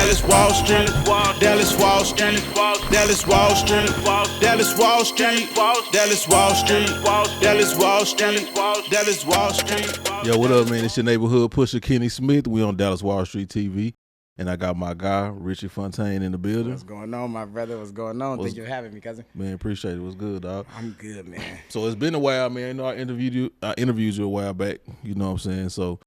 Dallas Wall Street, Dallas Wall Street, Dallas Wall Street, Dallas Wall Street, Dallas Wall Street, Dallas Wall Street, Dallas Wall Street. Yo, what up, man? It's your neighborhood pusher, Kenny Smith. We on Dallas Wall Street TV. And I got my guy, Richie Fontane, in the building. What's going on, my brother? What's going on? Thank you for having me, cousin. Man, appreciate it. What's good, dog? I'm good, man. So it's been a while, man. You know, I interviewed you a while back. You know what I'm saying? So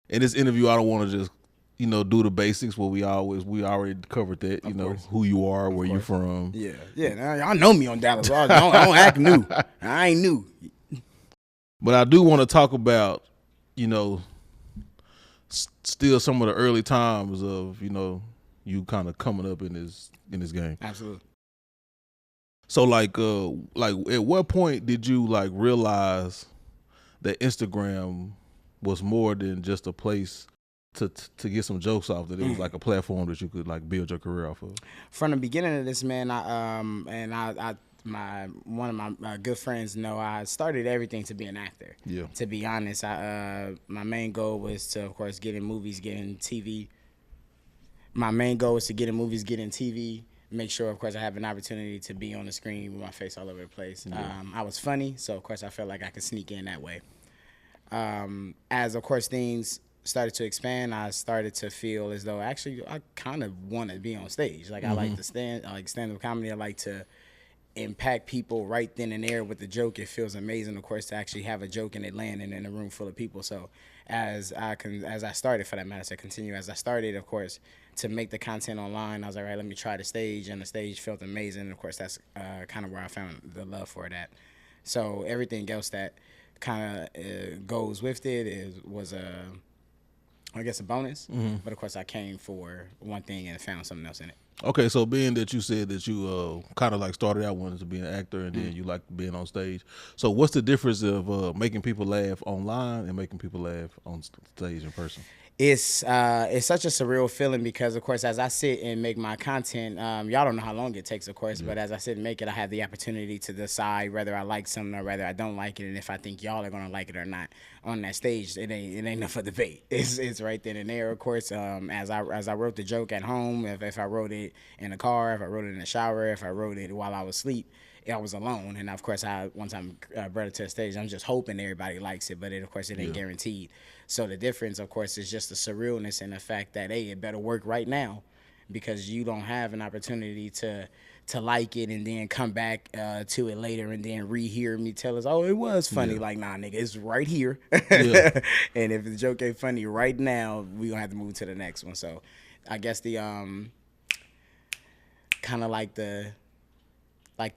in this interview, I don't want to just, you know, do the basics. Well, we already covered that. You know, who you are, where you're from. Yeah. Now, y'all know me on Dallas. I don't act new. I ain't new. But I do want to talk about, you know, still some of the early times of, you know, you kind of coming up in this game. Absolutely. So like at what point did you like realize that Instagram was more than just a place to get some jokes off, that it was like a platform that you could like build your career off of? From the beginning of this, man, one of my good friends know I started everything to be an actor. Yeah. To be honest, my main goal was to, of course, get in movies, get in TV. My main goal was to get in movies, get in TV, make sure, of course, I have an opportunity to be on the screen with my face all over the place. Yeah. I was funny, so, of course, I felt like I could sneak in that way. As, of course, things started to expand, I started to feel as though, actually, I kind of want to be on stage. Like, I like to stand-up comedy. I like to impact people right then and there with the joke. It feels amazing, of course, to actually have a joke and it landing in a room full of people. So as I started, for that matter, to continue, as I started, of course, to make the content online, I was like, all right, let me try the stage, and the stage felt amazing. And of course, that's kind of where I found the love for that. So everything else that kind of goes with it was I guess a bonus. But of course, I came for one thing and found something else in it. Okay, so being that you said that you kind of like started out wanting to be an actor and then you like being on stage, so what's the difference of making people laugh online and making people laugh on stage in person? It's such a surreal feeling because, of course, as I sit and make my content, y'all don't know how long it takes, of course, but as I sit and make it, I have the opportunity to decide whether I like something or whether I don't like it, and if I think y'all are gonna like it or not. On that stage, it ain't enough for debate. It's right then and there, of course. As I wrote the joke at home, if I wrote it in the car, if I wrote it in the shower, if I wrote it while I was asleep, I was alone. And of course, once I'm brought it to the stage, I'm just hoping everybody likes it, but of course, it ain't guaranteed. So the difference, of course, is just the surrealness and the fact that, hey, it better work right now, because you don't have an opportunity to like it and then come back to it later and then rehear me tell us, oh, it was funny. Yeah. Like, nah, nigga, it's right here. Yeah. And if the joke ain't funny right now, we gonna have to move to the next one. So I guess the kind of like the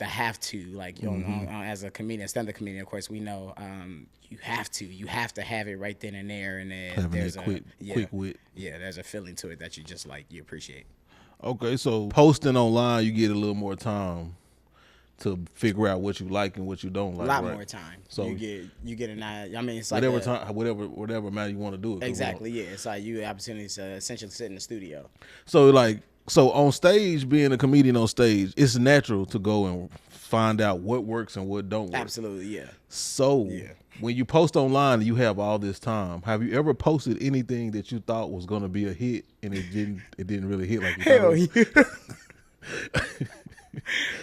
have to, like, you know, as a comedian, stand-up comedian, of course, we know you have to have it right then and there, and then there's quick wit. Yeah, there's a feeling to it that you just like, you appreciate. Okay, so posting online, you get a little more time to figure out what you like and what you don't like. A lot more time. So you get an eye. I mean, it's like whatever amount you want to do it. Exactly. Yeah, it's like you have opportunities to essentially sit in the studio. So on stage, being a comedian on stage, it's natural to go and find out what works and what don't work. Absolutely, yeah. So when you post online and you have all this time, have you ever posted anything that you thought was going to be a hit and it didn't really hit like you thought? Hell yeah.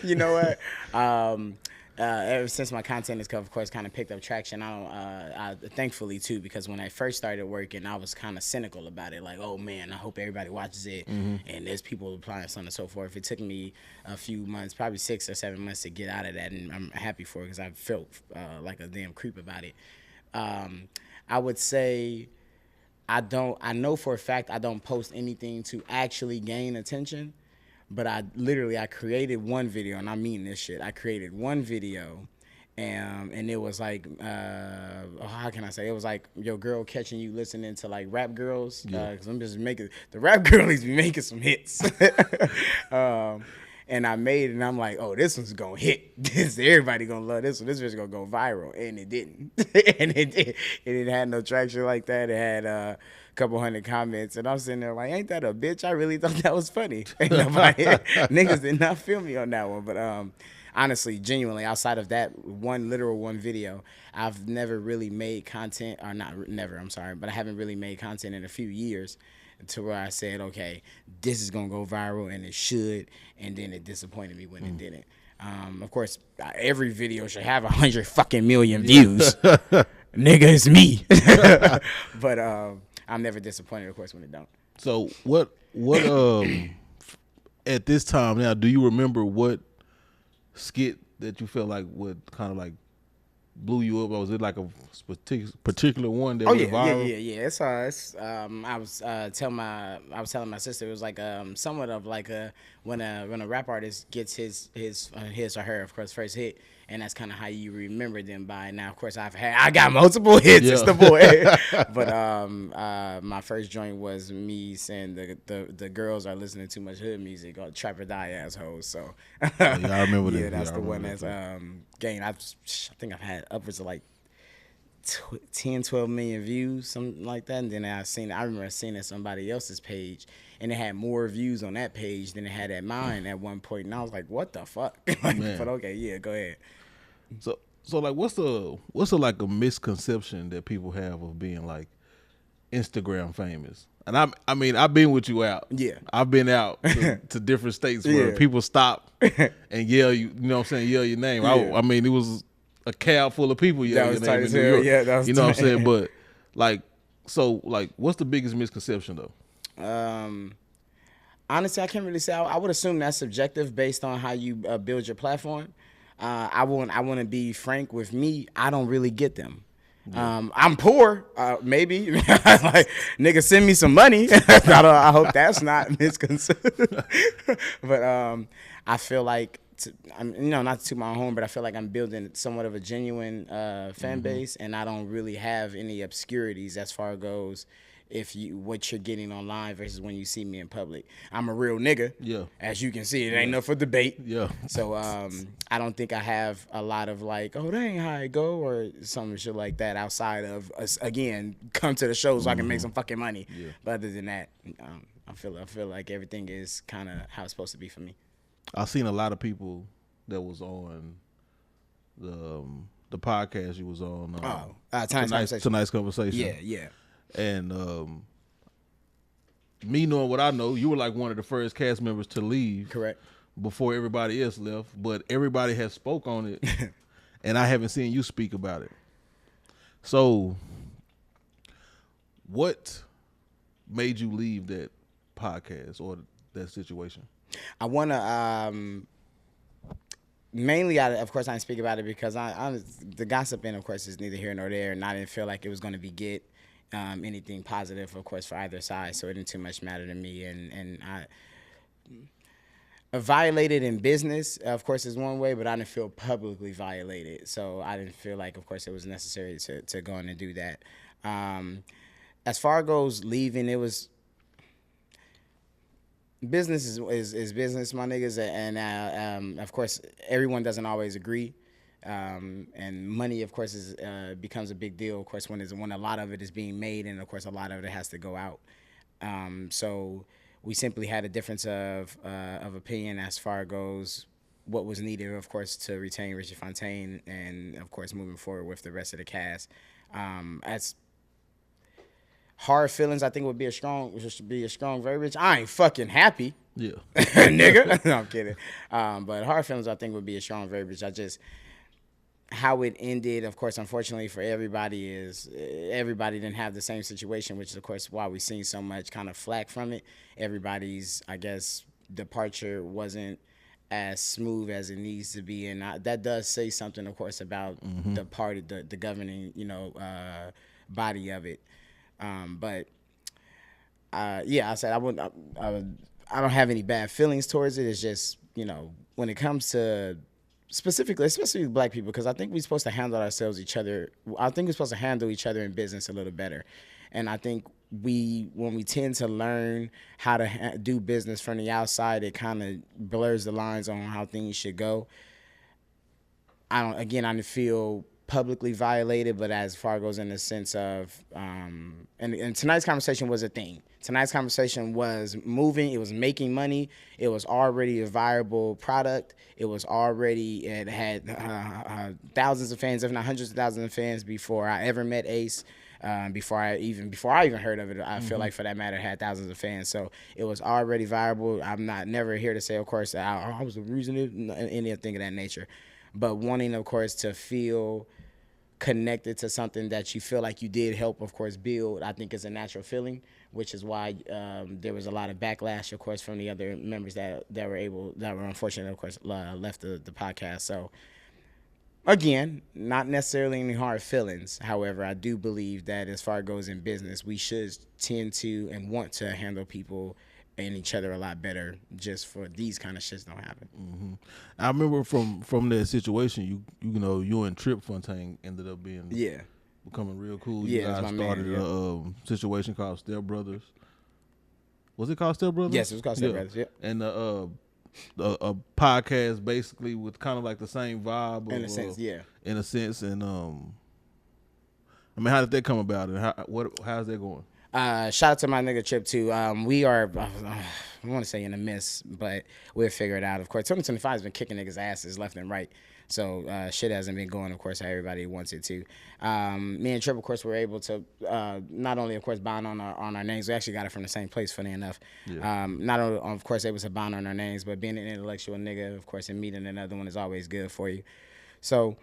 You know what? Ever since my content has, of course, kind of picked up traction, I thankfully too, because when I first started working, I was kind of cynical about it. Like, oh man, I hope everybody watches it, and there's people applying, so on and so forth. It took me a few months, probably 6 or 7 months, to get out of that, and I'm happy for it because I felt like a damn creep about it. I would say I know for a fact I don't post anything to actually gain attention. But I created one video, and I mean this shit. I created one video, and it was like, how can I say? It was like your girl catching you listening to like rap girls. Cause I'm just making, the rap girlies be making some hits. And I made it, and I'm like, oh, this one's gonna hit. Everybody gonna love this one. This one's gonna go viral, and it didn't. And it didn't have no traction like that. It had couple hundred comments, and I'm sitting there like, ain't that a bitch? I really thought that was funny. Ain't nobody, niggas did not feel me on that one. But honestly, genuinely, outside of that one video, I've never really made content, or not never, I'm sorry, but I haven't really made content in a few years. to where I said, okay, this is gonna go viral, and it should, and then it disappointed me when it didn't. Of course, every video should have 100 fucking million views. Nigga, it's me. But I'm never disappointed, of course, when it don't. So what at this time now, do you remember what skit that you felt like would kind of like blew you up, or was it like a particular one that went viral? Yeah. It's I was telling my sister, it was like somewhat of like when a rap artist gets his or her, of course, first hit, and that's kind of how you remember them by. Now, of course, I got multiple hits. Yeah. It's the boy. But my first joint was me saying the girls are listening to too much hood music, or trap or die assholes. So I remember that. Yeah, that's the one that's gained. I think I've had upwards of like 10, 12 million views, something like that. And then I remember seeing it on somebody else's page, and it had more views on that page than it had at mine at one point. And I was like, what the fuck? But okay, yeah, go ahead. So like, what's the like a misconception that people have of being like Instagram famous? And I mean, I've been with you out. Yeah. I've been out to different states where people stop and yell you know what I'm saying, yell your name. Yeah. I mean, it was a cab full of people yelling your name in New York. Yeah, that was you know what I'm saying? But like, so like, what's the biggest misconception though? Honestly, I can't really say. I would assume that's subjective based on how you build your platform. I want to be frank with me. I don't really get them. I'm poor, maybe. Like, nigga, send me some money. I hope that's not misconceived. But I feel like, not to toot my own horn, but I feel like I'm building somewhat of a genuine fan base, and I don't really have any obscurities as far as goes. What you're getting online versus when you see me in public. I'm a real nigga. Yeah. As you can see, it ain't no for debate. Yeah. So I don't think I have a lot of like, oh, that ain't how it go, or some shit like that outside of us, again, come to the show so I can make some fucking money. Yeah. But other than that, I feel like everything is kind of how it's supposed to be for me. I've seen a lot of people that was on the podcast you was on. Tonight's conversation. Yeah. And me knowing what I know, you were like one of the first cast members to leave. Correct. Before everybody else left, but everybody has spoke on it, and I haven't seen you speak about it. So, what made you leave that podcast or that situation? I want to mainly, of course, I didn't speak about it because the gossiping, of course, is neither here nor there, and I didn't feel like it was going to be anything positive, of course, for either side, so it didn't too much matter to me. And I violated in business, of course, is one way, but I didn't feel publicly violated, so I didn't feel like, of course, it was necessary to go in and do that. As far as goes leaving, it was business is business, my niggas, and of course, everyone doesn't always agree. And money, of course, becomes a big deal, of course, when a lot of it is being made, and of course a lot of it has to go out. So we simply had a difference of opinion as far as goes what was needed, of course, to retain Richie Fontane, and of course moving forward with the rest of the cast. As hard feelings, I think would be a strong verbiage. I ain't fucking happy. Yeah. Nigga. No, I'm kidding. But hard feelings, I think, would be a strong verbiage. How it ended, of course, unfortunately for everybody, is everybody didn't have the same situation, which is, of course, why we've seen so much kind of flack from it. Everybody's, I guess, departure wasn't as smooth as it needs to be, and that does say something, of course, about the party, the governing, body of it. But I said I don't have any bad feelings towards it. It's just, when it comes to especially black people, because I think we're supposed to handle each other in business a little better. And I think when we tend to learn how to do business from the outside, it kind of blurs the lines on how things should go. I didn't feel publicly violated, but as far goes in the sense of, and tonight's conversation was a thing. Tonight's conversation was moving. It was making money. It was already a viable product. It had thousands of fans, if not hundreds of thousands of fans before I ever met Ace. before I even heard of it. I feel like, for that matter, it had thousands of fans. So it was already viral. I'm never here to say, of course, I was the reason, anything of that nature. But wanting, of course, to feel connected to something that you feel like you did help, of course, build, I think is a natural feeling, which is why there was a lot of backlash, of course, from the other members that were unfortunate, of course, left the podcast. So again, not necessarily any hard feelings. However, I do believe that as far as goes in business, we should tend to and want to handle people and each other a lot better, just for these kind of shits don't happen. Mm-hmm. I remember from that situation, you and Trip Fontane ended up becoming real cool. You guys started a situation called Step Brothers. Was it called Step Brothers? Yes, it was called Step Brothers. Yeah, and a podcast basically with kind of like the same vibe. In a sense, yeah. In a sense, and I mean, how did that come about, and how's that going? Shout out to my nigga Trip too. We are, I want to say in a miss, but we'll figure it out. Of course, 2025 has been kicking niggas' asses left and right. So shit hasn't been going, of course, how everybody wants it to. Me and Trip, of course, were able to not only, of course, bond on our names. We actually got it from the same place, funny enough. Yeah. Not only, of course, able to bond on our names, but being an intellectual nigga, of course, and meeting another one is always good for you. So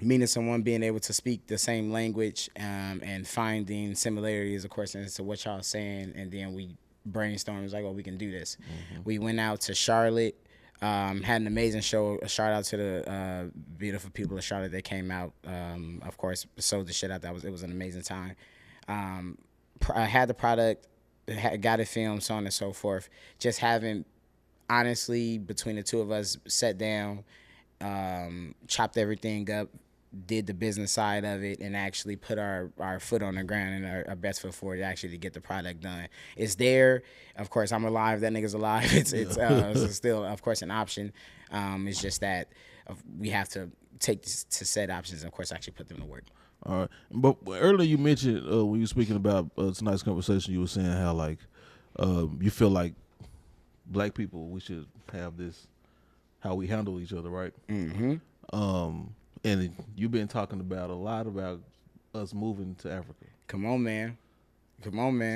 meeting someone, being able to speak the same language, and finding similarities, of course, into what y'all saying, and then we brainstormed, like, oh, we can do this. Mm-hmm. We went out to Charlotte. Had an amazing show. A shout out to the beautiful people of Charlotte that came out. Of course, sold the shit out. It was an amazing time. I had the product, got it filmed, so on and so forth. Just having, honestly, between the two of us, sat down, chopped everything up, did the business side of it, and actually put our foot on the ground and our best foot forward to get the product done. It's there. Of course, I'm alive. That nigga's alive. It's still, of course, an option. It's just that we have to take to said options and, of course, actually put them to work. All right. But earlier you mentioned, when you were speaking about tonight's conversation, you were saying how, like, you feel like black people, we should have this, how we handle each other, right? Mm-hmm. And you've been talking a lot about us moving to Africa. Come on, man. So,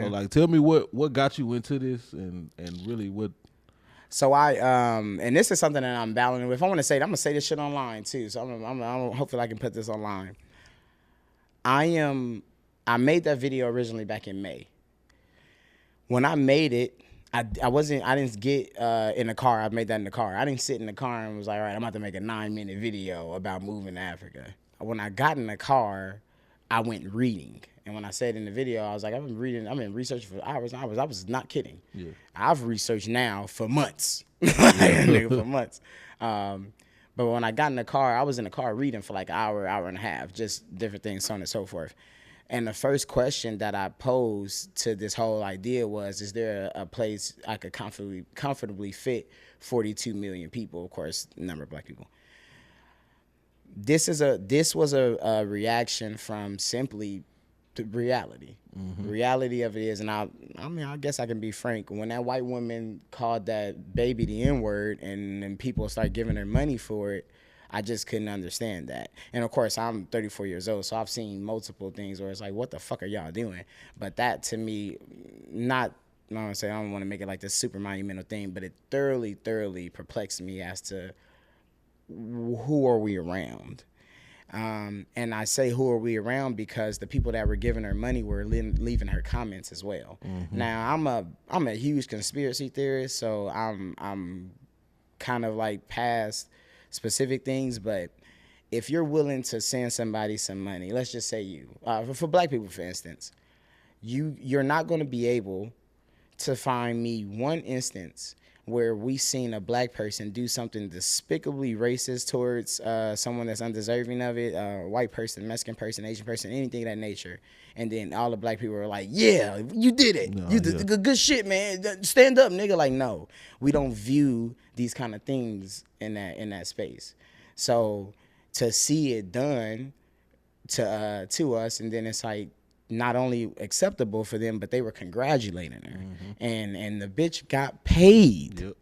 like, tell me what got you into this, and really what. So and this is something that I'm battling with. If I want to say it, I'm gonna say this shit online too. So I'm hopefully I can put this online. I made that video originally back in May. When I made it, I didn't get in the car. I made that in the car. I didn't sit in the car and was like, all right, I'm about to make a 9-minute video about moving to Africa. When I got in the car, I went reading. And when I said in the video, I was like, I've been researching for hours and hours. I was not kidding. Yeah. I've researched now for months. For months. But when I got in the car, I was in the car reading for like an hour and a half, just different things, so on and so forth. And the first question that I posed to this whole idea was, is there a place I could comfortably fit 42 million people, of course, number of black people. This was a reaction from simply the reality. Mm-hmm. Reality of it is, and I guess I can be frank, when that white woman called that baby the N-word and then people start giving her money for it, I just couldn't understand that. And of course, I'm 34 years old, so I've seen multiple things where it's like, what the fuck are y'all doing? But that, to me, I don't want to make it like this super monumental thing, but it thoroughly perplexed me as to who are we around? And I say who are we around because the people that were giving her money were leaving her comments as well. Mm-hmm. Now, I'm a huge conspiracy theorist, so I'm kind of like past specific things, but if you're willing to send somebody some money, let's just say for black people, for instance, you're not going to be able to find me one instance where we seen a black person do something despicably racist towards someone that's undeserving of it, white person, Mexican person, Asian person, anything of that nature, and then all the black people are like, yeah, you did it. No, you did good shit, man. Stand up, nigga. Like, no, we don't view these kind of things in that space. So to see it done to us, and then it's like not only acceptable for them, but they were congratulating her. Mm-hmm. And the bitch got paid. Yep.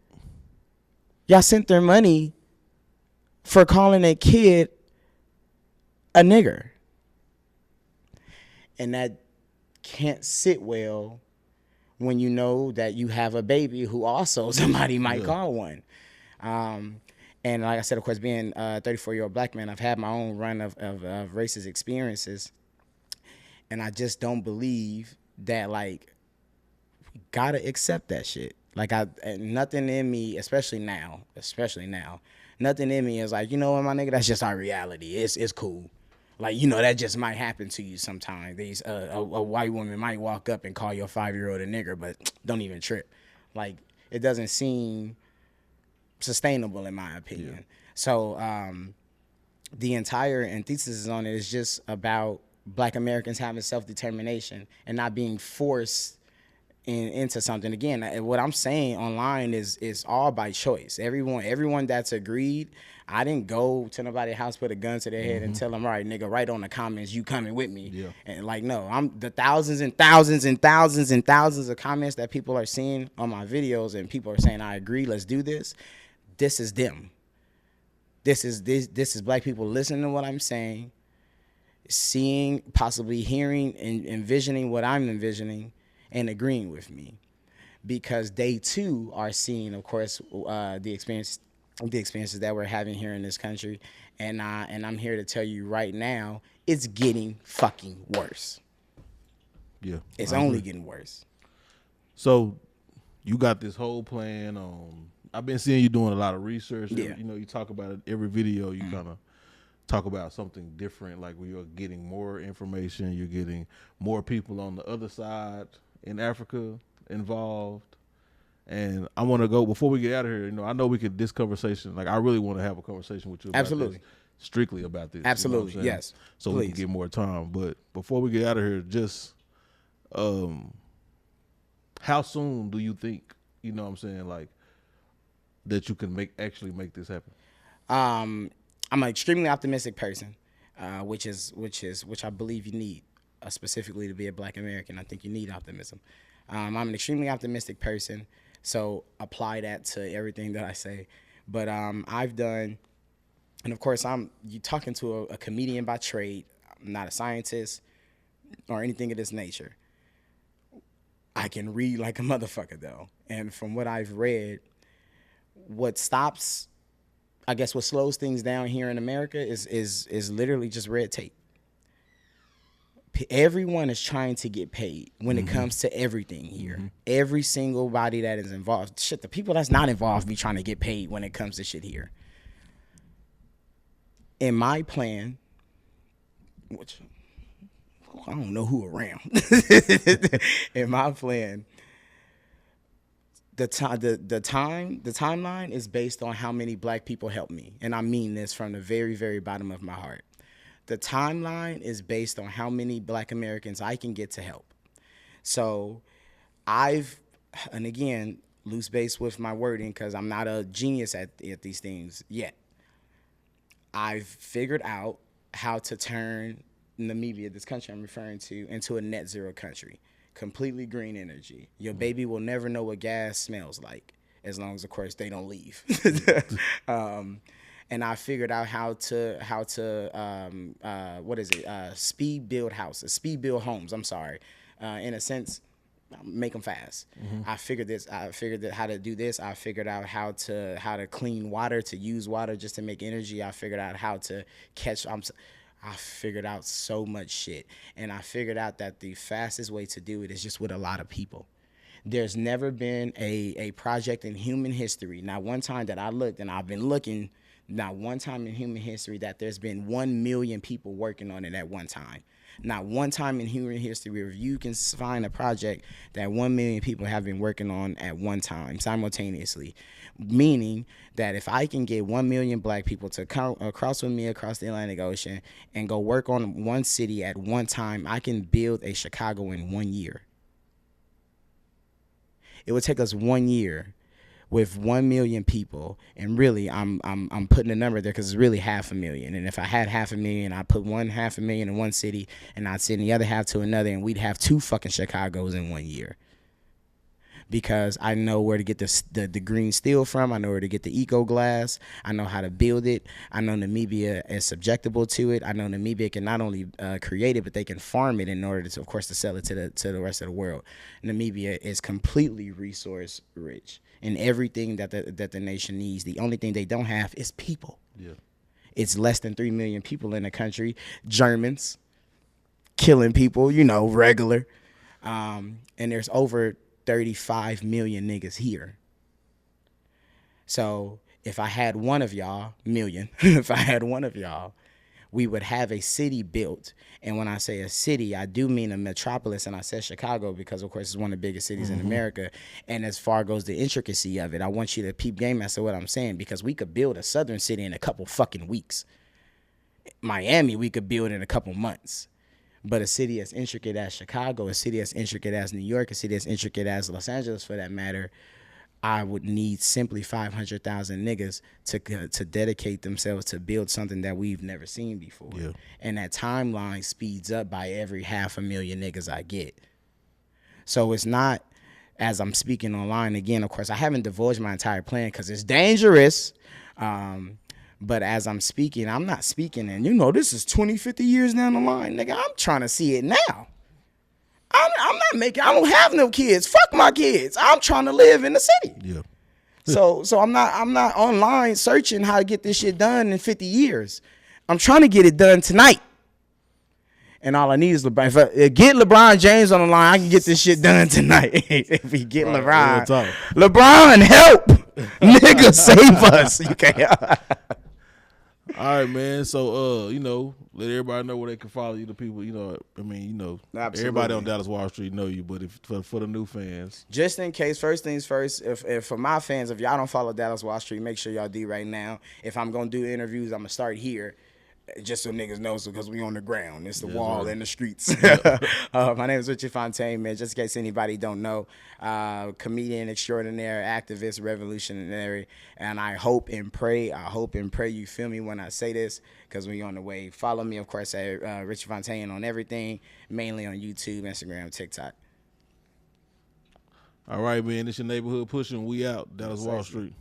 Y'all sent their money for calling a kid a nigger. And that can't sit well when you know that you have a baby who also somebody might call one. And like I said, of course, being a 34-year-old black man, I've had my own run of racist experiences. And I just don't believe that, like, we gotta accept that shit. Like, nothing in me, especially now, nothing in me is like, you know what, my nigga, that's just our reality. It's cool. Like, you know, that just might happen to you sometime. A white woman might walk up and call your 5-year-old a nigger, but don't even trip. Like, it doesn't seem sustainable in my opinion. Yeah. So the entire antithesis on it is just about black Americans having self-determination and not being forced into something. Again, what I'm saying online is all by choice. Everyone that's agreed, I didn't go to nobody's house, put a gun to their head and tell them, all right, nigga, write on the comments, you coming with me. Yeah. And like, no, I'm the thousands and thousands and thousands and thousands of comments that people are seeing on my videos, and people are saying, I agree, let's do this. This is them. This is black people listening to what I'm saying, seeing, possibly hearing and envisioning what I'm envisioning, and agreeing with me, because they too are seeing, of course, the experiences that we're having here in this country, and I'm here to tell you right now, it's getting fucking worse. Yeah, it's only getting worse. So, you got this whole plan on. I've been seeing you doing a lot of research. Yeah. You know, you talk about it every video. You kind of talk about something different, like where you're getting more information, you're getting more people on the other side in Africa involved. And I want to go, before we get out of here, you know, I know this conversation, like I really want to have a conversation with you about Absolutely. this, strictly about this. Absolutely, you know yes. So Please. we can get more time. But before we get out of here, just how soon do you think, you know what I'm saying, like, that you can actually make this happen? I'm an extremely optimistic person, which I believe you need, specifically to be a black American. I think you need optimism. I'm an extremely optimistic person, so apply that to everything that I say. But I've done, and of course you talking to a comedian by trade. I'm not a scientist or anything of this nature. I can read like a motherfucker though, and from what I've read, what slows things down here in America is literally just red tape. Everyone is trying to get paid when it comes to everything here. Every single body that is involved. Shit, the people that's not involved be trying to get paid when it comes to shit here. In my plan, which I don't know who around. In my plan, the timeline is based on how many black people help me. And I mean this from the very, very bottom of my heart. The timeline is based on how many black Americans I can get to help. So and again, loose base with my wording because I'm not a genius at these things yet. I've figured out how to turn Namibia, this country I'm referring to, into a net zero country. Completely green energy. Your baby will never know what gas smells like, as long as, of course, they don't leave. And I figured out how to speed build homes. I'm sorry, in a sense, make them fast. I figured out how to do this. I figured out how to clean water, to use water just to make energy. I figured out how to catch. I figured out so much shit. And I figured out that the fastest way to do it is just with a lot of people. There's never been a project in human history, not one time that I looked, and I've been looking, not one time in human history that there's been 1 million people working on it at one time. Not one time in human history where you can find a project that 1 million people have been working on at one time, simultaneously. Meaning that if I can get 1 million black people to come across with me across the Atlantic Ocean and go work on one city at one time, I can build a Chicago in 1 year. It would take us 1 year with 1 million people, and really, I'm putting a number there because it's really 500,000. And if I had 500,000, I'd put 500,000 in one city, and I'd send the other half to another, and we'd have 2 fucking Chicagos in 1 year. because I know where to get the green steel from. I know where to get the eco glass. I know how to build it. I know Namibia is subjectable to it. I know Namibia can not only create it, but they can farm it in order to, of course, to sell it to the rest of the world. Namibia is completely resource rich in everything that the nation needs. The only thing they don't have is people. Yeah. It's less than 3 million people in the country. Germans killing people, regular. And there's over 35 million niggas here. So if I had one of y'all, if I had one of y'all, we would have a city built. And when I say a city, I do mean a metropolis. And I said Chicago because, of course, it's one of the biggest cities in America. And as far goes the intricacy of it, I want you to peep game as to what I'm saying, because we could build a southern city in a couple fucking weeks. Miami, we could build in a couple months. But a city as intricate as Chicago, a city as intricate as New York, a city as intricate as Los Angeles, for that matter, I would need simply 500,000 niggas to dedicate themselves to build something that we've never seen before. Yeah. And that timeline speeds up by every 500,000 niggas I get. So it's not, as I'm speaking online again, of course, I haven't divulged my entire plan because it's dangerous. But as I'm speaking, I'm not speaking, and this is 20, 50 years down the line, nigga. I'm trying to see it now. I'm not I don't have no kids. Fuck my kids. I'm trying to live in the city. Yeah. So I'm not online searching how to get this shit done in 50 years. I'm trying to get it done tonight. And all I need is LeBron. If I get LeBron James on the line, I can get this shit done tonight. If we get LeBron, help. Nigga, save us. You can't. All right, man. So, let everybody know where they can follow you. The people, Absolutely. everybody on Dallas Wall Street know you, but if for the new fans, just in case, first things first, if for my fans, if y'all don't follow Dallas Wall Street, make sure y'all do right now. If I'm gonna do interviews, I'm gonna start here. Just so niggas know, because we on the ground. It's the wall and the streets. My name is Richie Fontane, man. Just in case anybody don't know, comedian extraordinaire, activist, revolutionary, and I hope and pray you feel me when I say this, because we on the way. Follow me, of course, at Richie Fontane on everything, mainly on YouTube, Instagram, TikTok. All right, man. It's your neighborhood pushing. We out. Dallas Wall Street.